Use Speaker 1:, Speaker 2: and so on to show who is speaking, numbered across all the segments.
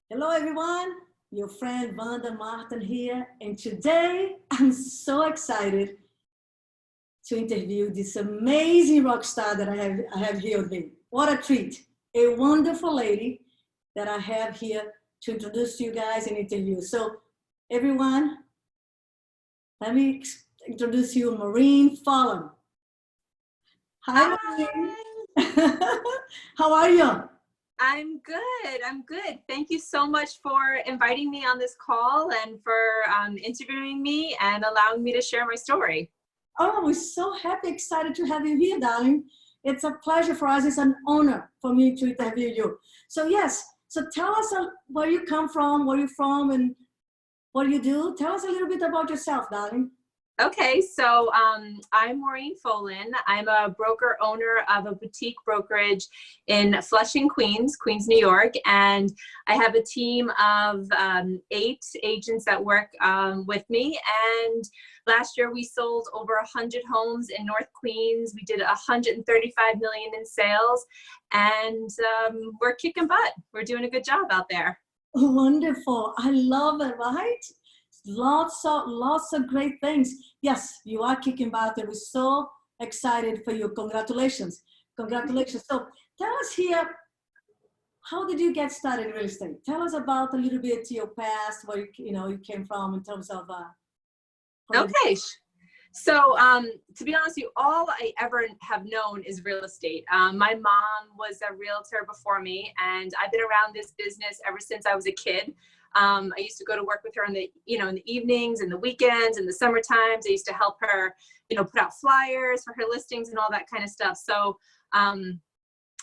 Speaker 1: Hello everyone, your friend Vanda Martin here, and today I'm so excited to interview this amazing rock star that I have here with me. What a treat. A wonderful lady that I have here to introduce to you guys and interview. So everyone, let me introduce you, Maureen Folan. Hi, Maureen.
Speaker 2: Hi,
Speaker 1: How are you?
Speaker 2: I'm good. I'm good. Thank you so much for inviting me on this call and for interviewing me and allowing me to share my story.
Speaker 1: Oh, we're so happy, excited to have you here, darling. It's a pleasure for us. It's an honor for me to interview you. So yes, so tell us where you come from, where you're from, and what you do. Tell us a little bit about yourself, darling.
Speaker 2: Okay, so I'm Maureen Folan. I'm a broker owner of a boutique brokerage in Flushing, Queens, New York, and I have a team of 8 agents that work with me. And last year we sold over 100 homes in North Queens. We did 135 million in sales, and we're kicking butt. We're doing a good job out there.
Speaker 1: Wonderful. I love it, right? Lots of great things. Yes, you are kicking butt, and we're so excited for you. Congratulations. Congratulations. So tell us here, how did you get started in real estate? Tell us about a little bit your past, where you came from in terms of how you.
Speaker 2: Okay. So to be honest with you, all I ever have known is real estate. My mom was a realtor before me, and I've been around this business ever since I was a kid. I used to go to work with her in the evenings and the weekends and the summer times. I used to help her, put out flyers for her listings and all that kind of stuff. So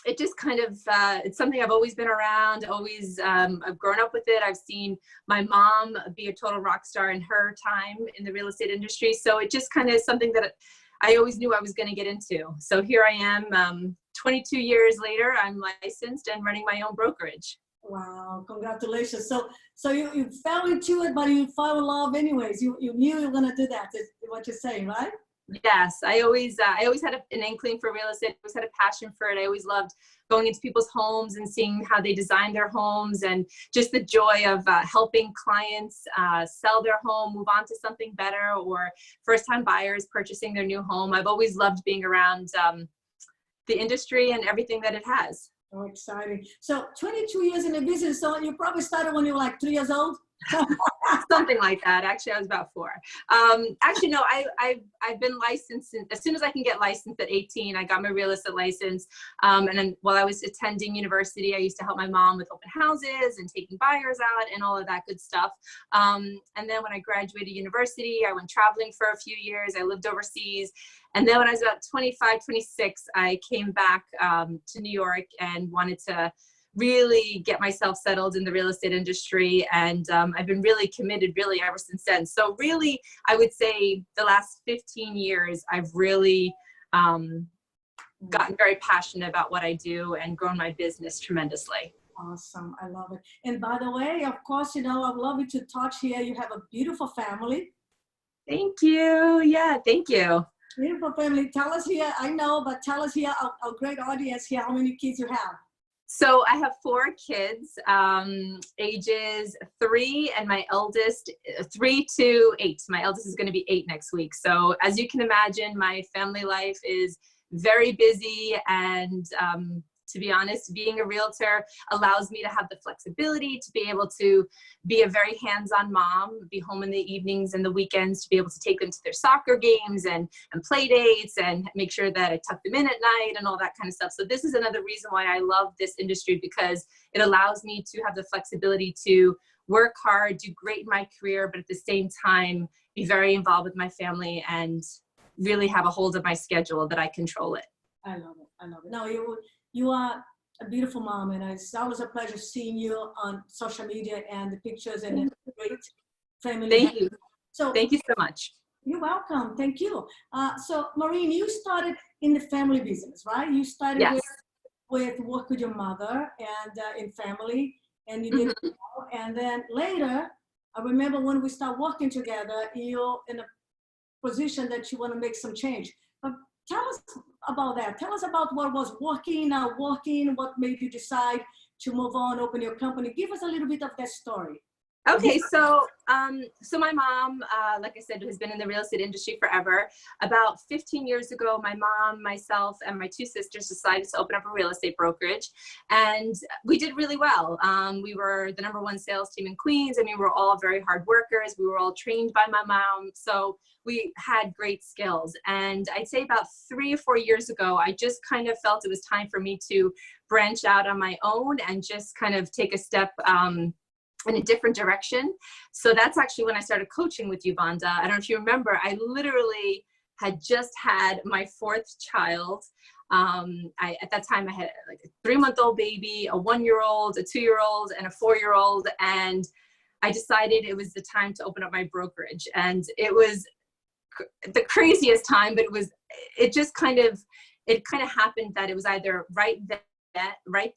Speaker 2: it just kind of, it's something I've always been around, I've grown up with it. I've seen my mom be a total rock star in her time in the real estate industry. So it just kind of is something that I always knew I was going to get into. So here I am, 22 years later, I'm licensed and running my own brokerage.
Speaker 1: Wow, congratulations. So you fell into it, but you fell in love anyways. You knew you were gonna do that, is what you're saying, right?
Speaker 2: Yes, I always had an inkling for real estate. I always had a passion for it. I always loved going into people's homes and seeing how they design their homes, and just the joy of helping clients sell their home, move on to something better, or first-time buyers purchasing their new home. I've always loved being around the industry and everything that it has.
Speaker 1: Oh, exciting. So 22 years in the business, so you probably started when you were like 3 years old?
Speaker 2: Something like that. Actually, I was about 4. Actually, no, I've been licensed as soon as I can get licensed at 18. I got my real estate license. And then while I was attending university, I used to help my mom with open houses and taking buyers out and all of that good stuff. And then when I graduated university, I went traveling for a few years. I lived overseas. And then when I was about 25, 26, I came back to New York and wanted to really get myself settled in the real estate industry. And I've been really committed really ever since then. So really, I would say the last 15 years, I've really gotten very passionate about what I do and grown my business tremendously.
Speaker 1: Awesome, I love it. And by the way, of course, I'd love you to touch here. You have a beautiful family.
Speaker 2: Thank you. Yeah, thank you.
Speaker 1: Beautiful family. Tell us here, I know, but tell us here, our great audience here, how many kids you have.
Speaker 2: So I have 4 kids, ages 3 and my eldest 3 to 8. My eldest is going to be 8 next week. So as you can imagine, my family life is very busy, and to be honest, being a realtor allows me to have the flexibility to be able to be a very hands-on mom, be home in the evenings and the weekends to be able to take them to their soccer games and play dates and make sure that I tuck them in at night and all that kind of stuff. So this is another reason why I love this industry, because it allows me to have the flexibility to work hard, do great in my career, but at the same time, be very involved with my family and really have a hold of my schedule that I control it.
Speaker 1: I love it. I love it. No, you are a beautiful mom, and it's always a pleasure seeing you on social media and the pictures and the great family.
Speaker 2: Thank you.
Speaker 1: So
Speaker 2: thank you so much.
Speaker 1: You're welcome. Thank you. So Maureen, you started in the family business, right? You started
Speaker 2: Yes.
Speaker 1: with work with your mother and in family, and you did well. And then later, I remember when we start working together, you're in a position that you want to make some change. But tell us about that. Tell us about what was working, not working, what made you decide to move on, open your company. Give us a little bit of that story.
Speaker 2: Okay, so my mom, like I said, has been in the real estate industry forever. About 15 years ago, my mom, myself, and my two sisters decided to open up a real estate brokerage, and we did really well. We were the #1 sales team in Queens. I mean, we were all very hard workers. We were all trained by my mom, so we had great skills. And I'd say about 3 or 4 years ago, I just kind of felt it was time for me to branch out on my own and just kind of take a step in a different direction. So that's actually when I started coaching with you, Vanda. I don't know if you remember, I literally had just had my 4th child. At that time I had like a 3-month-old baby, a 1-year-old, a 2-year-old, and a 4-year-old. And I decided it was the time to open up my brokerage. And it was the craziest time, but it kind of happened that it was either right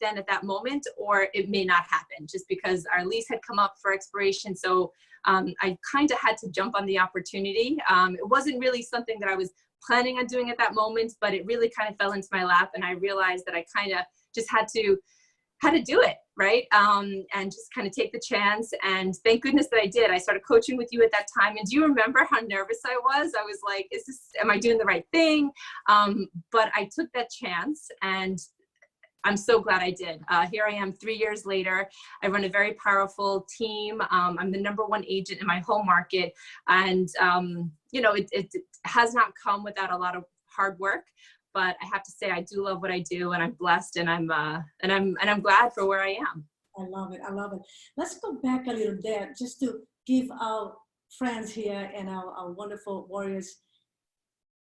Speaker 2: then at that moment, or it may not happen, just because our lease had come up for expiration. So I kind of had to jump on the opportunity. It wasn't really something that I was planning on doing at that moment, but it really kind of fell into my lap, and I realized that I kind of just had to do it, right? And just kind of take the chance. And thank goodness that I did. I started coaching with you at that time. And do you remember how nervous I was? I was like, am I doing the right thing? But I took that chance, and I'm so glad I did. Here I am 3 years later. I run a very powerful team. I'm the #1 agent in my home market. And, you know, it has not come without a lot of hard work, but I have to say I do love what I do, and I'm blessed, and I'm glad for where I am.
Speaker 1: I love it. I love it. Let's go back a little bit just to give our friends here and our wonderful warriors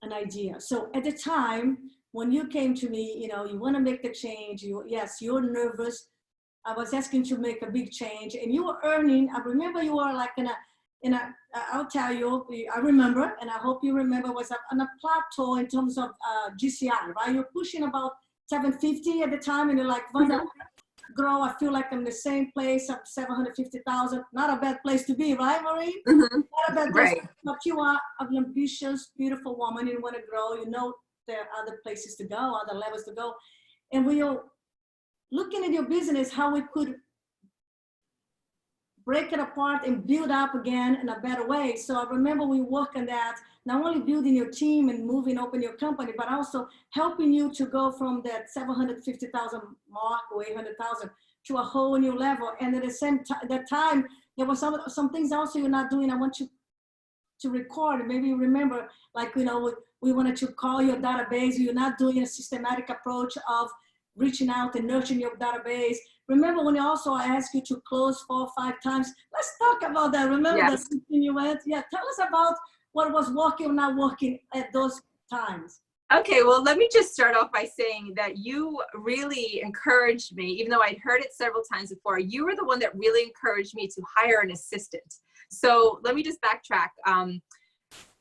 Speaker 1: an idea. So at the time when you came to me, you know, you want to make the change. Yes, you're nervous. I was asking to make a big change, and you were earning. I remember you were like I'll tell you, I remember, and I hope you remember, was on a plateau in terms of GCI, right? You're pushing about 750 at the time, and you're like, Vanda, grow, I feel like I'm in the same place of 750,000. Not a bad place to be, right, Maureen?
Speaker 2: Mm-hmm.
Speaker 1: Not a bad place.
Speaker 2: Right.
Speaker 1: But you are an ambitious, beautiful woman. You want to grow. You know there are other places to go, other levels to go. And we are looking at your business, how we could break it apart and build up again in a better way. So I remember we work on that, not only building your team and open your company, but also helping you to go from that 750,000 mark or 800,000 to a whole new level. And at the same time, there were some things also you're not doing. I want you to record. Maybe you remember, like, you know, we wanted to call your database. You're not doing a systematic approach of reaching out and nurturing your database. Remember when I asked you to close 4 or 5 times? Let's talk about that. Remember
Speaker 2: Yes.
Speaker 1: that you went? Yeah, tell us about what was working or not working at those times.
Speaker 2: Okay, well, let me just start off by saying that you really encouraged me, even though I'd heard it several times before. You were the one that really encouraged me to hire an assistant. So let me just backtrack.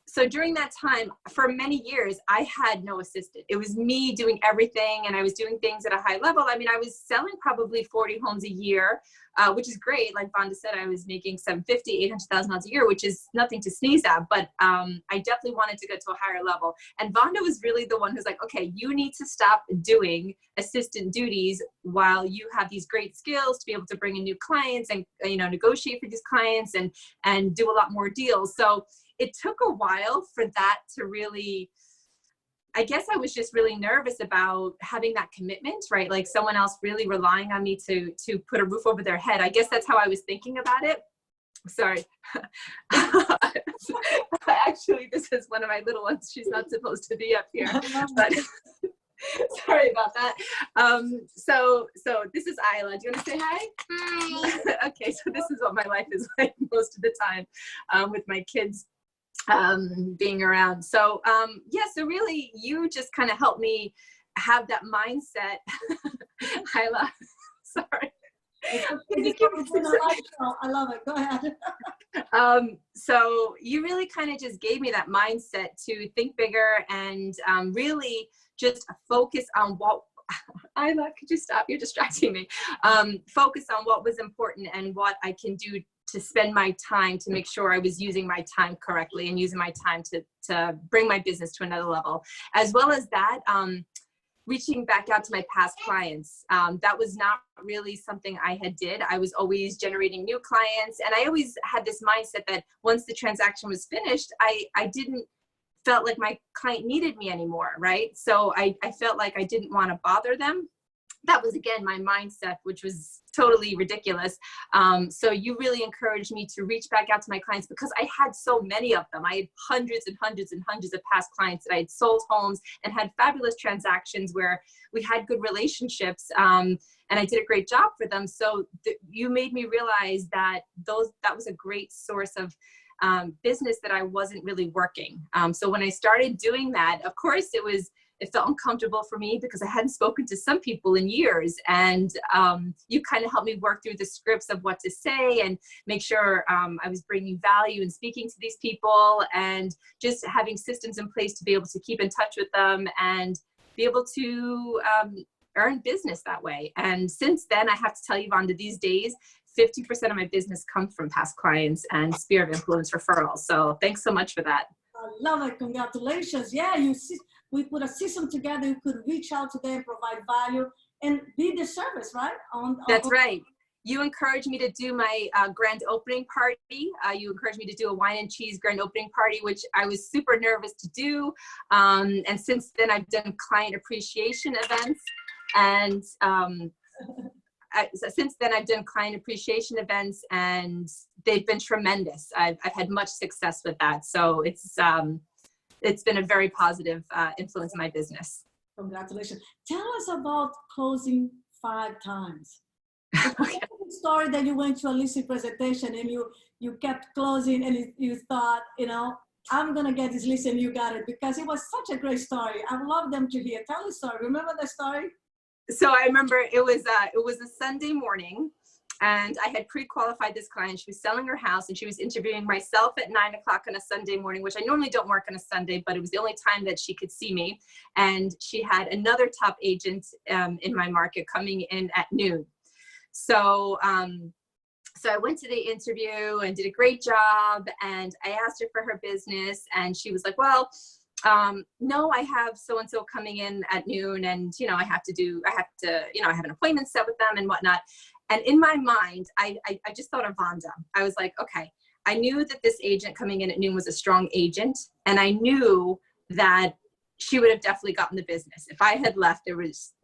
Speaker 2: So during that time, for many years, I had no assistant. It was me doing everything, and I was doing things at a high level. I mean, I was selling probably 40 homes a year, which is great. Like Vanda said, I was making $750,000, $800,000 a year, which is nothing to sneeze at, but I definitely wanted to get to a higher level. And Vanda was really the one who's like, okay, you need to stop doing assistant duties while you have these great skills to be able to bring in new clients and, you know, negotiate for these clients and do a lot more deals. So it took a while for that to really, I guess I was just really nervous about having that commitment, right? Like someone else really relying on me to put a roof over their head. I guess that's how I was thinking about it. Sorry. Actually, this is one of my little ones. She's not supposed to be up here, but sorry about that. So this is Isla. Do you want to say hi? Hi. Okay, so this is what my life is like most of the time with my kids being around. So yeah, so really you just kind of helped me have that mindset. Isla, sorry.
Speaker 1: I love it. Go ahead.
Speaker 2: So you really kind of just gave me that mindset to think bigger and really just focus on what, Isla, could you stop? You're distracting me. Focus on what was important and what I can do to spend my time to make sure I was using my time correctly and using my time to bring my business to another level. As well as that, reaching back out to my past clients. That was not really something I had did. I was always generating new clients. And I always had this mindset that once the transaction was finished, I didn't felt like my client needed me anymore, right? So I felt like I didn't want to bother them. That was, again, my mindset, which was totally ridiculous. So you really encouraged me to reach back out to my clients because I had so many of them. I had hundreds and hundreds and hundreds of past clients that I had sold homes and had fabulous transactions where we had good relationships, and I did a great job for them. So you made me realize that that was a great source of business that I wasn't really working. So when I started doing that, of course, it felt uncomfortable for me because I hadn't spoken to some people in years. And you kind of helped me work through the scripts of what to say and make sure I was bringing value and speaking to these people and just having systems in place to be able to keep in touch with them and be able to earn business that way. And since then, I have to tell you, Vanda, these days, 50% of my business comes from past clients and sphere of influence referrals. So thanks so much for that.
Speaker 1: I love it. Congratulations. Yeah, we put a system together. You could reach out to them, provide value, and be the service, right?
Speaker 2: That's right. You encouraged me to do my grand opening party. You encouraged me to do a wine and cheese grand opening party, which I was super nervous to do. And since then, I've done client appreciation events. And since then, I've done client appreciation events, and they've been tremendous. I've had much success with that. So it's been a very positive influence in my business.
Speaker 1: Congratulations. Tell us about closing 5 times.
Speaker 2: Okay.
Speaker 1: The story that you went to a listing presentation and you kept closing and you thought, I'm going to get this listing, you got it, because it was such a great story. I love them to hear. Tell the story. Remember the story?
Speaker 2: So I remember it was a Sunday morning, and I had pre-qualified this client. She was selling her house, and she was interviewing myself at 9 o'clock on a Sunday morning, which I normally don't work on a Sunday, but it was the only time that she could see me. And she had another top agent in my market coming in at noon. So I went to the interview and did a great job, and I asked her for her business, and she was like, well, no, I have so-and-so coming in at noon, and, I have an appointment set with them and whatnot. And in my mind, I just thought of Vanda. I was like, okay, I knew that this agent coming in at noon was a strong agent, and I knew that she would have definitely gotten the business. If I had left,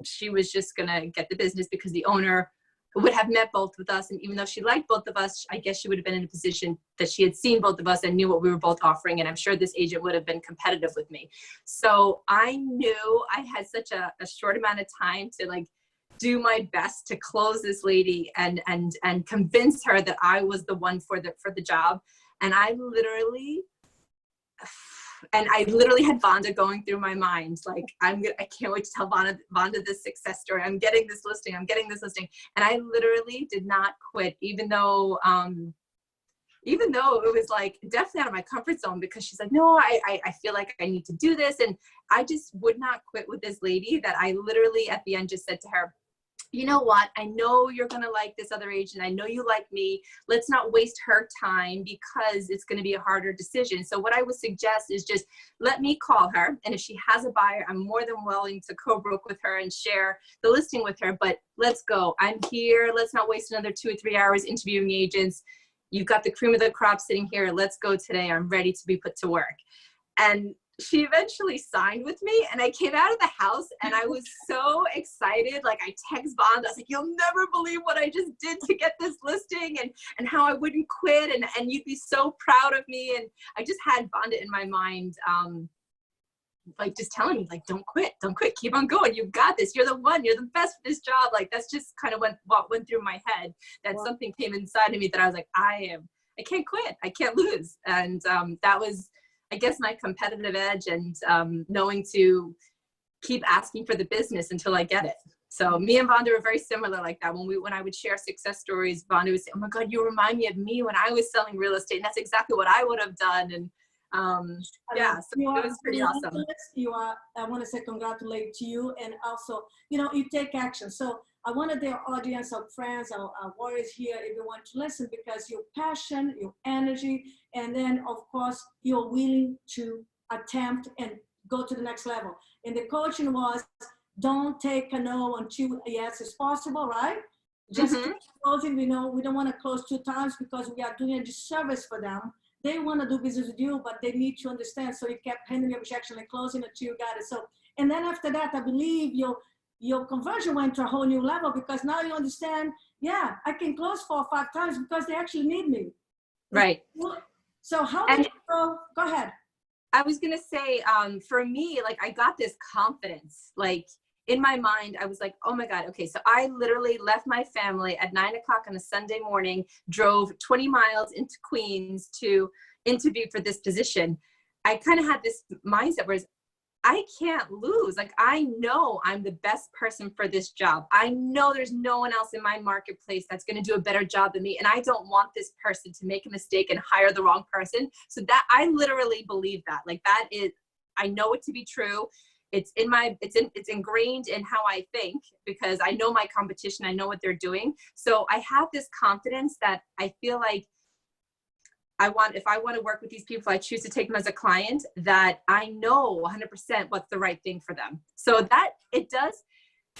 Speaker 2: she was just gonna get the business because the owner would have met both of us. And even though she liked both of us, I guess she would have been in a position that she had seen both of us and knew what we were both offering. And I'm sure this agent would have been competitive with me. So I knew I had such a short amount of time to do my best to close this lady and convince her that I was the one for the job. And I literally had Vanda going through my mind. I can't wait to tell Vanda this success story. I'm getting this listing. And I literally did not quit, even though it was definitely out of my comfort zone, because she's like, no, I feel like I need to do this. And I just would not quit with this lady, that I literally at the end just said to her, you know what? I know you're going to like this other agent. I know you like me. Let's not waste her time, because it's going to be a harder decision. So what I would suggest is just let me call her. And if she has a buyer, I'm more than willing to co-broke with her and share the listing with her. But let's go. I'm here. Let's not waste another 2 or 3 hours interviewing agents. You've got the cream of the crop sitting here. Let's go today. I'm ready to be put to work. And she eventually signed with me, and I came out of the house and I was so excited. I text Vanda, I was like, you'll never believe what I just did to get this listing, and how I wouldn't quit, and you'd be so proud of me. And I just had Vanda in my mind, just telling me, don't quit, keep on going. You've got this. You're the one, you're the best for this job. That's just kind of what went through my head, that
Speaker 1: wow.
Speaker 2: Something came inside of me that I was like, I can't quit. I can't lose. And that was, I guess, my competitive edge, and knowing to keep asking for the business until I get it. So me and Vanda are very similar like that. When I would share success stories, Vanda would say, oh my God, you remind me of me when I was selling real estate. And that's exactly what I would have done. And so it was pretty awesome.
Speaker 1: I want to say congratulate to you. And also, you take action. So I wanted the audience, our friends, our warriors here, everyone to listen, because your passion, your energy, and then of course, you're willing to attempt and go to the next level. And the coaching was don't take a no until yes is possible, right? Just closing, we know we don't want to close 2 times because we are doing a disservice for them. They want to do business with you, but they need to understand. So you kept handing the objection and closing until you got it. So, and then after that, I believe your conversion went to a whole new level because now you understand, yeah, I can close 4 or 5 times because they actually need me.
Speaker 2: Right.
Speaker 1: So how did you go ahead.
Speaker 2: I was going to say, for me, like I got this confidence, like in my mind, I was like, oh my God. Okay. So I literally left my family at 9 o'clock on a Sunday morning, drove 20 miles into Queens to interview for this position. I kind of had this mindset where I can't lose. Like, I know I'm the best person for this job. I know there's no one else in my marketplace that's going to do a better job than me. And I don't want this person to make a mistake and hire the wrong person. So that I literally believe that, like, that is, I know it to be true. It's in my, it's ingrained in how I think because I know my competition. I know what they're doing. So I have this confidence that I feel like if I want to work with these people, I choose to take them as a client, that I know 100% what's the right thing for them. So that it does,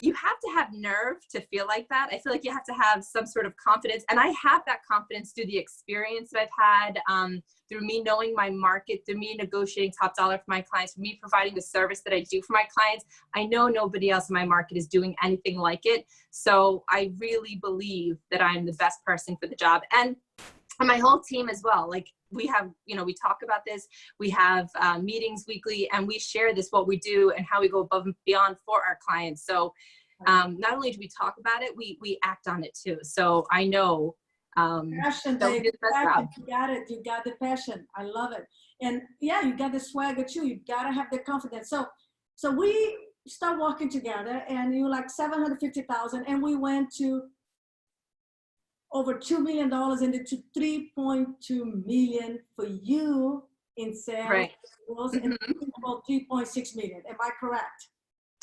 Speaker 2: you have to have nerve to feel like that. I feel like you have to have some sort of confidence. And I have that confidence through the experience that I've had, through me knowing my market, through me negotiating top dollar for my clients, for me providing the service that I do for my clients. I know nobody else in my market is doing anything like it. So I really believe that I'm the best person for the job. And my whole team as well. Like we have, you know, we talk about this, we have meetings weekly and we share this, what we do and how we go above and beyond for our clients. So not only do we talk about it, we act on it too. So I know
Speaker 1: passion,
Speaker 2: that we do the best job.
Speaker 1: You got it. You got the passion. I love it. And yeah, you got the swagger too. You got to have the confidence. So we start working together and you like 750,000 and we went to over $2 million and into 3.2 million for you in sales.
Speaker 2: Right.
Speaker 1: And about 3.6 million. Am I correct?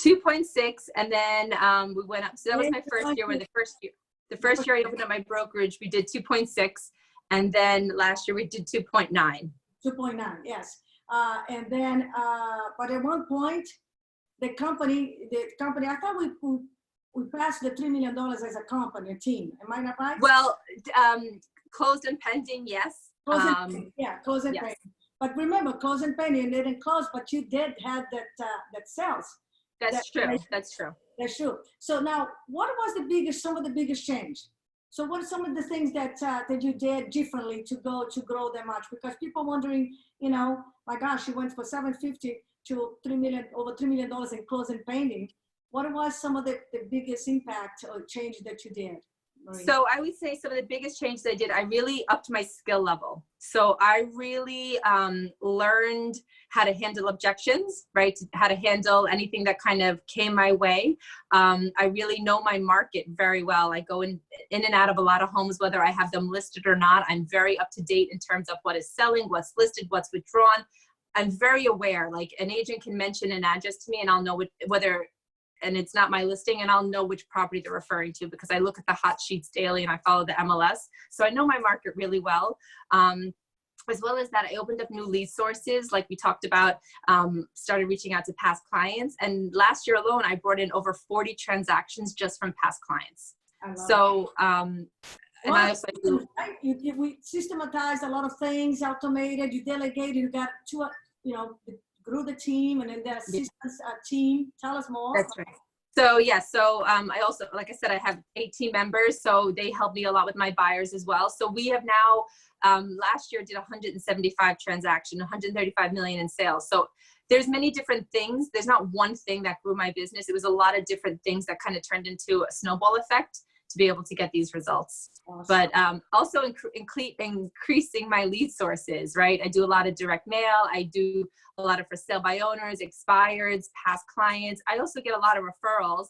Speaker 2: 2.6, and then we went up. So that was my first year. The first year I opened up my brokerage, we did 2.6, and then last year we did 2.9. 2.9,
Speaker 1: yes. And then, but at one point, the company, I thought we passed the $3 million as a company, a team. Am I not right?
Speaker 2: Well, closed and pending, yes.
Speaker 1: Closed and pending. But remember, closed and pending, they didn't close, but you did have that sales.
Speaker 2: That's true. That's true.
Speaker 1: That's true. So now, what was some of the biggest change? So what are some of the things that you did differently to grow that much? Because people are wondering, you know, my gosh, you went for 750 to over $3 million in closed and pending. What was some of the biggest impact or change that you did, Maureen?
Speaker 2: So I would say some of the biggest changes I did, I really upped my skill level. So I really learned how to handle objections, right? How to handle anything that kind of came my way. I really know my market very well. I go in and out of a lot of homes, whether I have them listed or not. I'm very up to date in terms of what is selling, what's listed, what's withdrawn. I'm very aware, like an agent can mention an address to me and I'll know whether and it's not my listing and I'll know which property they're referring to because I look at the hot sheets daily and I follow the MLS. So I know my market really well. As well as that, I opened up new lead sources, like we talked about, started reaching out to past clients. And last year alone, I brought in over 40 transactions just from past clients. So, and I also do.
Speaker 1: We systematized a lot of things, automated, you delegated, you got grew the team and then the assistance team. Tell us more.
Speaker 2: That's right. So yeah, I also, like I said, I have 8 team members, so they help me a lot with my buyers as well. So we have now, last year did 175 transactions, 135 million in sales. So there's many different things. There's not one thing that grew my business. It was a lot of different things that kind of turned into a snowball effect to be able to get these results. Awesome. But also increasing my lead sources, right? I do a lot of direct mail. I do a lot of for sale by owners, expireds, past clients. I also get a lot of referrals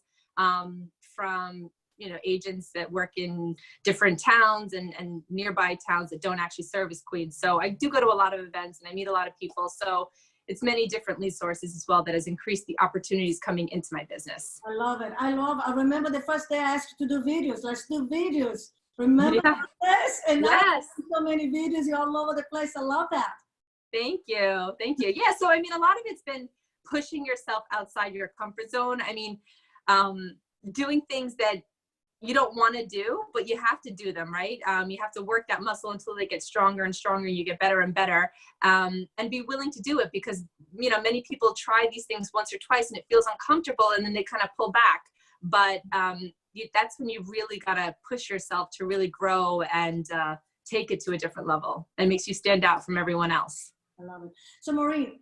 Speaker 2: from agents that work in different towns and nearby towns that don't actually service Queens. So I do go to a lot of events and I meet a lot of people. So it's many different lead sources as well that has increased the opportunities coming into my business.
Speaker 1: I love it. I remember the first day I asked you to do videos. Let's do videos. Remember this? And now so many videos. You're all over the place. I love that.
Speaker 2: Thank you. Thank you. Yeah. So, I mean, a lot of it's been pushing yourself outside your comfort zone. I mean, doing things that you don't want to do, but you have to do them, right? You have to work that muscle until they get stronger and stronger. You get better and better, and be willing to do it, because, you know, many people try these things once or twice and it feels uncomfortable and then they kind of pull back. But that's when you really got to push yourself to really grow and take it to a different level. It makes you stand out from everyone else.
Speaker 1: I love it. So Maureen,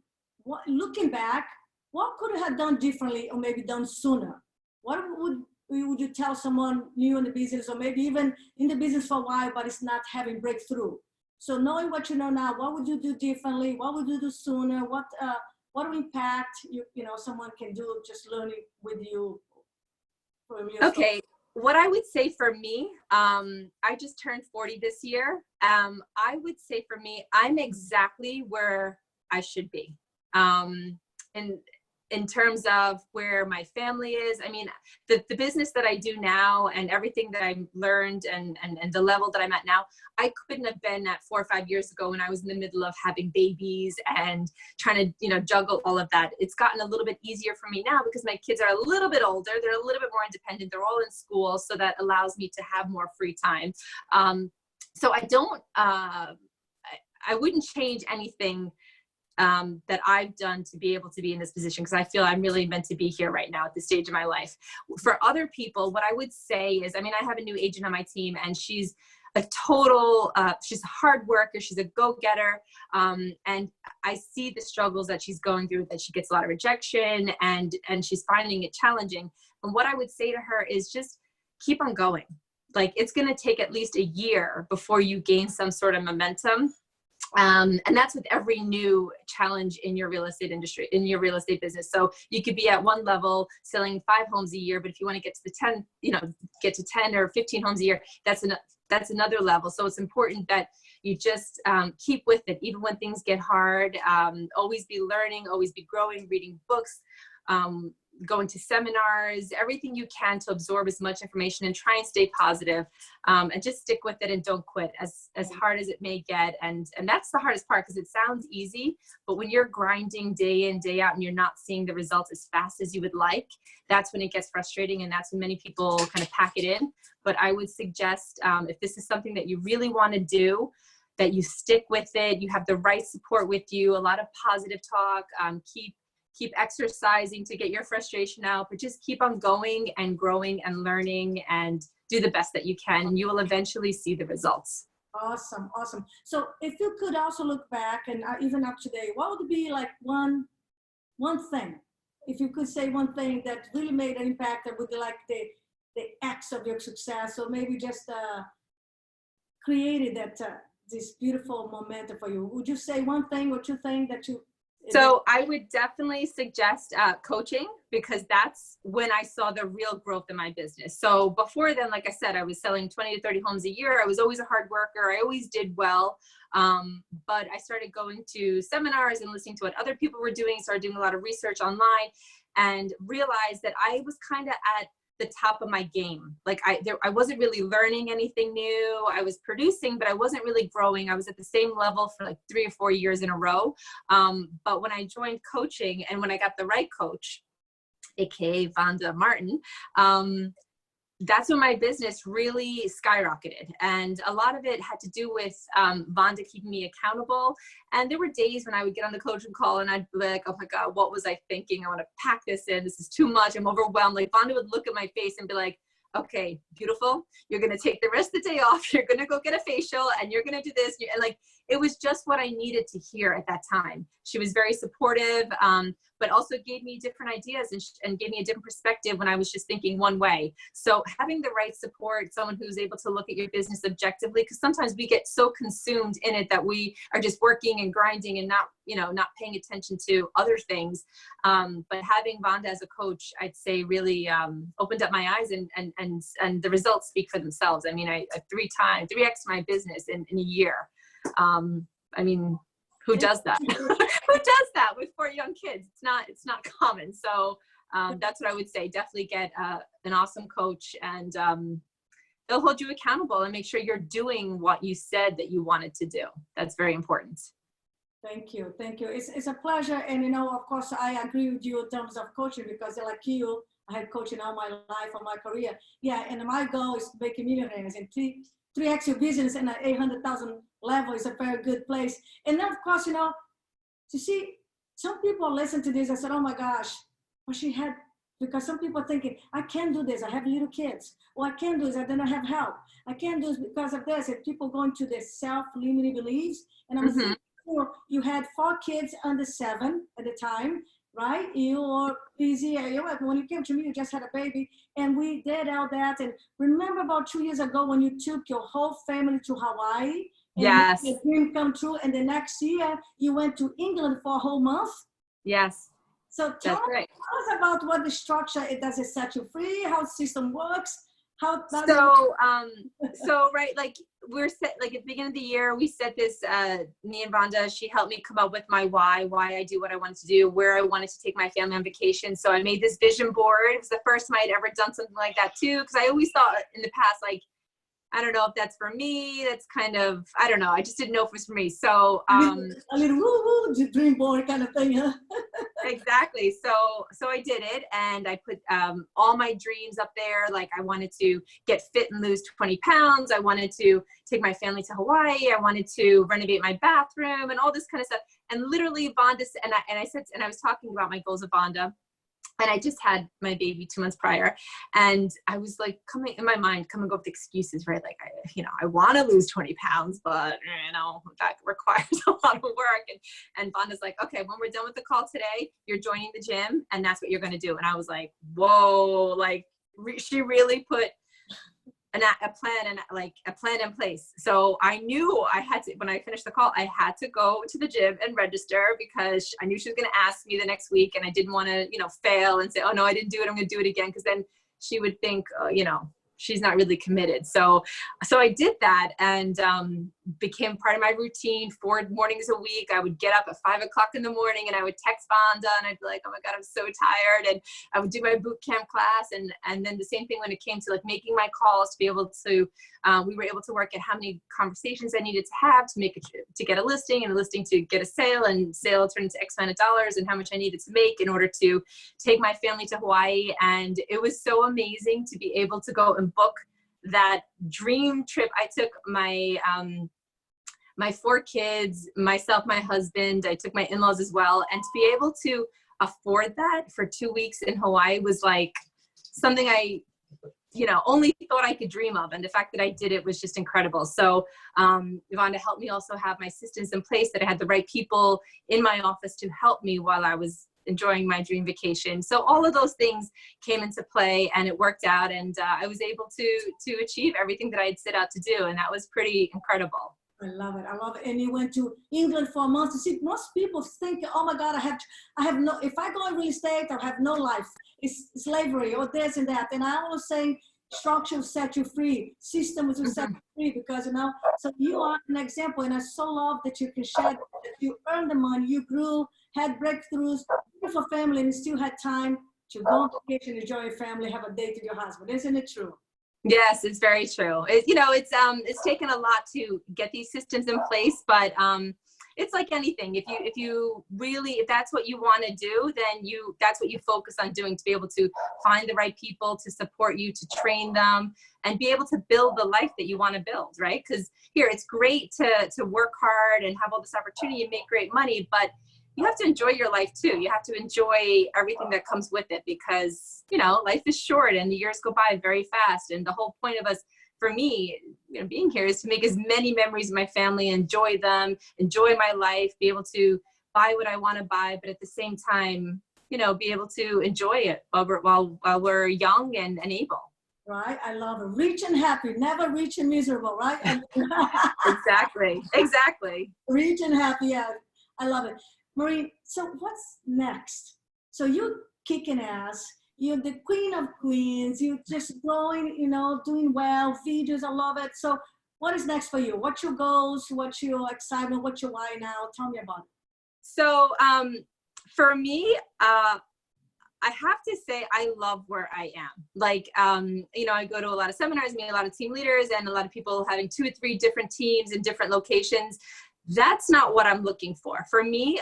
Speaker 1: looking back, what could you have done differently or maybe done sooner? What would you tell someone new in the business, or maybe even in the business for a while, but it's not having breakthrough? So knowing what you know now, what would you do differently? What would you do sooner? What impact you know someone can do just learning with you from your
Speaker 2: Okay. What I would say for me, I just turned 40 this year. I would say for me, I'm exactly where I should be. In terms of where my family is. I mean, the business that I do now and everything that I've learned and the level that I'm at now, I couldn't have been at 4 or 5 years ago when I was in the middle of having babies and trying to, you know, juggle all of that. It's gotten a little bit easier for me now because my kids are a little bit older. They're a little bit more independent. They're all in school. So that allows me to have more free time. So I wouldn't change anything that I've done to be able to be in this position, because I feel I'm really meant to be here right now at this stage of my life. For other people, what I would say is, I mean, I have a new agent on my team, and she's a total, she's a hard worker, she's a go-getter, and I see the struggles that she's going through, that she gets a lot of rejection, and she's finding it challenging. And what I would say to her is just keep on going. Like, it's going to take at least a year before you gain some sort of momentum. And that's with every new challenge in your real estate industry, in your real estate business. So you could be at one level selling 5 homes a year, but if you want to get to the 10, you know, get to 10 or 15 homes a year, that's another level. So it's important that you just keep with it, even when things get hard. Always be learning, always be growing, reading books, going to seminars, everything you can to absorb as much information and try and stay positive, and just stick with it and don't quit, as hard as it may get. And that's the hardest part, because it sounds easy, but when you're grinding day in, day out, and you're not seeing the results as fast as you would like, that's when it gets frustrating, and that's when many people kind of pack it in. But I would suggest, if this is something that you really want to do, that you stick with it, you have the right support with you, a lot of positive talk, keep exercising to get your frustration out, but just keep on going and growing and learning and do the best that you can, and you will eventually see the results.
Speaker 1: Awesome, awesome. So if you could also look back, and even up today, what would be like one thing, if you could say one thing that really made an impact, that would be like the X of your success, or maybe just created that this beautiful momentum for you? Would you say one thing or two things that you?
Speaker 2: So I would definitely suggest coaching, because that's when I saw the real growth in my business. So before then, like I said, I was selling 20 to 30 homes a year. I was always a hard worker. I always did well. But I started going to seminars and listening to what other people were doing, started doing a lot of research online, and realized that I was kind of at the top of my game. Like I wasn't really learning anything new. I was producing, but I wasn't really growing. I was at the same level for like 3 or 4 years in a row. But when I joined coaching, and when I got the right coach, aka Vanda Martin, that's when my business really skyrocketed. And a lot of it had to do with Vanda keeping me accountable. And there were days when I would get on the coaching call and I'd be like, oh my God, what was I thinking? I want to pack this in. This is too much. I'm overwhelmed. Like, Vanda would look at my face and be like, okay, beautiful. You're going to take the rest of the day off. You're going to go get a facial, and you're going to do this. And like, it was just what I needed to hear at that time. She was very supportive, but also gave me different ideas and gave me a different perspective when I was just thinking one way. So having the right support, someone who's able to look at your business objectively, because sometimes we get so consumed in it that we are just working and grinding and not paying attention to other things. But having Vanda as a coach, I'd say really opened up my eyes, and the results speak for themselves. I mean, I 3x my business in a year. I mean, who does that? Who does that with 4 young kids? It's not common. So that's what I would say. Definitely get an awesome coach, and they'll hold you accountable and make sure you're doing what you said that you wanted to do. That's very important.
Speaker 1: Thank you. Thank you. It's a pleasure. And, of course, I agree with you in terms of coaching because like you, I had coaching all my life, all my career. Yeah. And my goal is to make a millionaires and 3x your business and an 800,000 level is a very good place. And then, of course, to see some people listen to this, I said, oh my gosh, well, she had, because some people are thinking, I can't do this. I have little kids. Or I can't do this. I don't have help. I can't do this because of this. And people going to their self-limiting beliefs. And I'm
Speaker 2: Mm-hmm.
Speaker 1: you had 4 kids under 7 at the time, right? You were busy. When you came to me, you just had a baby. And we did all that. And remember about 2 years ago when you took your whole family to Hawaii and made
Speaker 2: Yes.
Speaker 1: your dream come true. And the next year you went to England for a whole month.
Speaker 2: Yes.
Speaker 1: So tell us about what the structure, does it set you free, how the system works, how does
Speaker 2: so right, like we're set, like at the beginning of the year, we set this, me and Vanda, she helped me come up with my why I do what I wanted to do, where I wanted to take my family on vacation. So I made this vision board. It was the first time I'd ever done something like that too. Cause I always thought in the past, like, I don't know if that's for me. That's kind of, I don't know. I just didn't know if it was for me. So,
Speaker 1: a little woo-woo dream board kind of thing, huh?
Speaker 2: Exactly. So I did it, and I put all my dreams up there. Like I wanted to get fit and lose 20 pounds. I wanted to take my family to Hawaii. I wanted to renovate my bathroom and all this kind of stuff. And literally Vanda, and I was talking about my goals of Vanda. And I just had my baby 2 months prior. And I was like coming up with excuses, right? Like, I want to lose 20 pounds, but that requires a lot of work. And Vanda's like, okay, when we're done with the call today, you're joining the gym and that's what you're going to do. And I was like, whoa, like she really put a plan in place. So I knew I had to, when I finished the call, I had to go to the gym and register because I knew she was going to ask me the next week, and I didn't want to, fail and say, oh no, I didn't do it. I'm going to do it again. Cause then she would think, she's not really committed. So I did that, and became part of my routine. 4 mornings a week, I would get up at 5 o'clock in the morning and I would text Vanda and I'd be like, oh my God, I'm so tired. And I would do my boot camp class. And then the same thing when it came to like making my calls to be able to, we were able to work at how many conversations I needed to have to make it, to get a listing, and a listing to get a sale, and sale turned into X amount of dollars, and how much I needed to make in order to take my family to Hawaii. And it was so amazing to be able to go and book that dream trip. I took my my 4 kids, myself, my husband, I took my in-laws as well. And to be able to afford that for 2 weeks in Hawaii was like something I, only thought I could dream of. And the fact that I did it was just incredible. So Vanda helped me also have my systems in place, that I had the right people in my office to help me while I was enjoying my dream vacation. So all of those things came into play, and it worked out, and I was able to achieve everything that I had set out to do. And that was pretty incredible.
Speaker 1: I love it. I love it. And you went to England for a month. To see, most people think, oh my God, I have no, if I go in real estate, I have no life. It's slavery or this and that. And I was saying, structure will set you free. Systems will set you free, because, so you are an example. And I so love that you can share that you earned the money, you grew, had breakthroughs, beautiful family, and you still had time to go on vacation, enjoy your family, have a date with your husband. Isn't it true?
Speaker 2: Yes, it's very true. It's taken a lot to get these systems in place, but it's like anything. If that's what you want to do, then that's what you focus on doing, to be able to find the right people to support you, to train them, and be able to build the life that you want to build, right? Because here, it's great to work hard and have all this opportunity and make great money, but you have to enjoy your life too. You have to enjoy everything that comes with it, because, life is short and the years go by very fast. And the whole point of us, for me, being here, is to make as many memories with my family, enjoy them, enjoy my life, be able to buy what I want to buy, but at the same time, be able to enjoy it while we're young and able.
Speaker 1: Right. I love it. Rich and happy, never rich and miserable, right?
Speaker 2: Exactly.
Speaker 1: Rich and happy. Yeah. I love it. Maureen, so what's next? So you're kicking ass. You're the queen of queens. You're just growing, doing well, videos. I love it. So what is next for you? What's your goals? What's your excitement? What's your why now? Tell me about it.
Speaker 2: So for me, I have to say I love where I am. Like, I go to a lot of seminars, meet a lot of team leaders, and a lot of people having 2 or 3 different teams in different locations. That's not what I'm looking for. For me,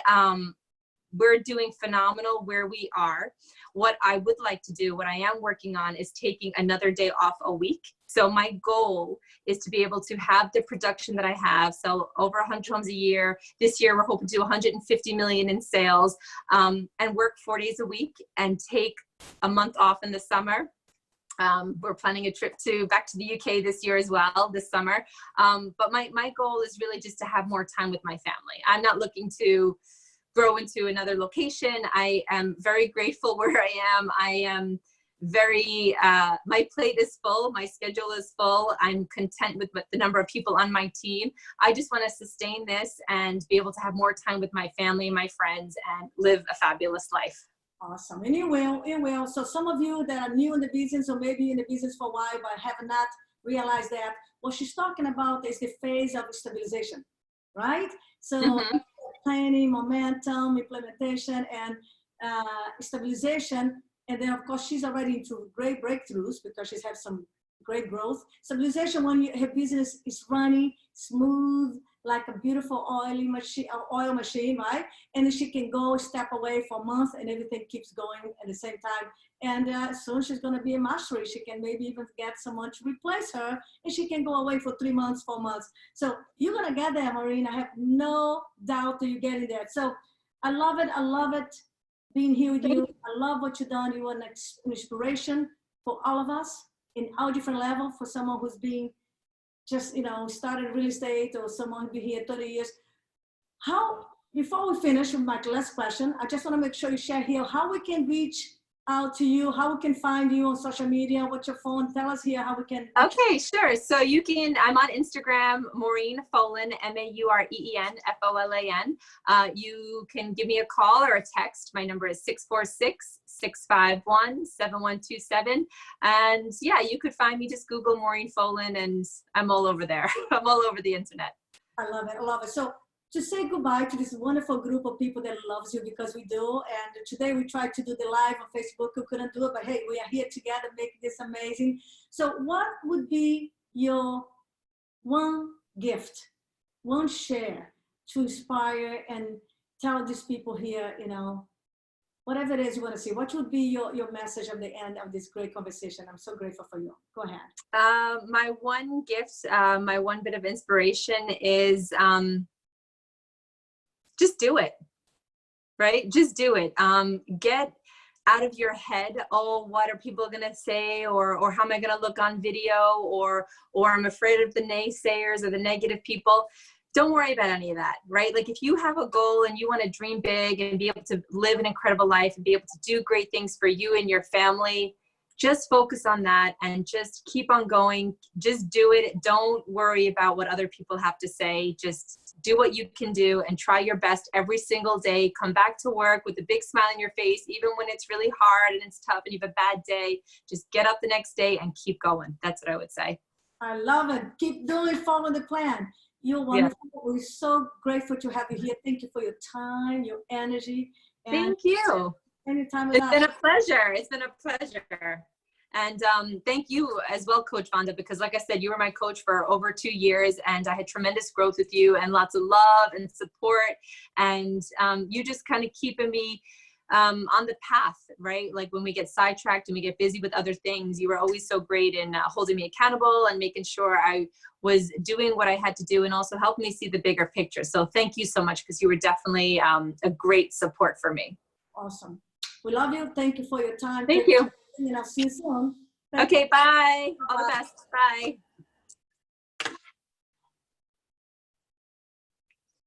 Speaker 2: we're doing phenomenal where we are. What I would like to do, what I am working on, is taking another day off a week. So my goal is to be able to have the production that I have, sell over 100 homes a year. This year, we're hoping to do 150 million in sales, and work 4 days a week and take a month off in the summer. We're planning a trip back to the UK this year as well, this summer. But my goal is really just to have more time with my family. I'm not looking to grow into another location. I am very grateful where I am. I am very, my plate is full, my schedule is full. I'm content with the number of people on my team. I just want to sustain this and be able to have more time with my family, my friends, and live a fabulous life.
Speaker 1: Awesome, and you will. So some of you that are new in the business, or maybe in the business for a while, but have not realized that what she's talking about is the phase of stabilization, right? So planning, momentum, implementation, and stabilization. And then, of course, she's already into great breakthroughs because she's had some great growth. Stabilization, when her business is running smooth, like a beautiful oil machine, right? And then she can go step away for a month and everything keeps going at the same time. And soon she's gonna be a mastery. She can maybe even get someone to replace her, and she can go away for 3 months, 4 months. So you're gonna get there, Maureen. I have no doubt that you're getting there. So I love it being here with you. I love what you've done. You are an inspiration for all of us in our different level, for someone who's being just, started real estate, or someone who's been here 30 years. Before we finish with my last question, I just want to make sure you share here how we can reach out to you, how we can find you on social media, what's your phone, tell us here how we can.
Speaker 2: Okay, sure. So I'm on Instagram, Maureen Folan, Maureen Folan. You can give me a call or a text. My number is 646-651-7127. And yeah, you could find me, just Google Maureen Folan, and I'm all over there. I'm all over the internet.
Speaker 1: I love it. So to say goodbye to this wonderful group of people that loves you, because we do. And today we tried to do the live on Facebook. We couldn't do it, but hey, we are here together making this amazing. So what would be your one gift, one share to inspire and tell these people here, whatever it is you want to see? What would be your message at the end of this great conversation? I'm so grateful for you. Go ahead.
Speaker 2: My one gift, my one bit of inspiration is, just do it, right? Just do it. Get out of your head, oh, what are people gonna say, or how am I gonna look on video, or I'm afraid of the naysayers or the negative people. Don't worry about any of that, right? Like, if you have a goal and you want to dream big and be able to live an incredible life and be able to do great things for you and your family, just focus on that and just keep on going. Just do it. Don't worry about what other people have to say. Just do what you can do and try your best every single day. Come back to work with a big smile on your face, even when it's really hard and it's tough and you have a bad day. Just get up the next day and keep going. That's what I would say.
Speaker 1: I love it. Keep doing, follow the plan. You're wonderful. Yeah. We're so grateful to have you here. Thank you for your time, your energy. And
Speaker 2: thank you.
Speaker 1: Anytime with
Speaker 2: it's
Speaker 1: us.
Speaker 2: Been a pleasure. It's been a pleasure. And thank you as well, Coach Vanda, because like I said, you were my coach for over 2 years, and I had tremendous growth with you and lots of love and support. And you just kind of keeping me on the path, right? Like, when we get sidetracked and we get busy with other things, you were always so great in holding me accountable and making sure I was doing what I had to do, and also helping me see the bigger picture. So thank you so much, because you were definitely a great support for me.
Speaker 1: Awesome. We love you. Thank you for your time.
Speaker 2: Thank you.
Speaker 1: And I'll see you soon.
Speaker 2: Okay, bye. All the best. Bye.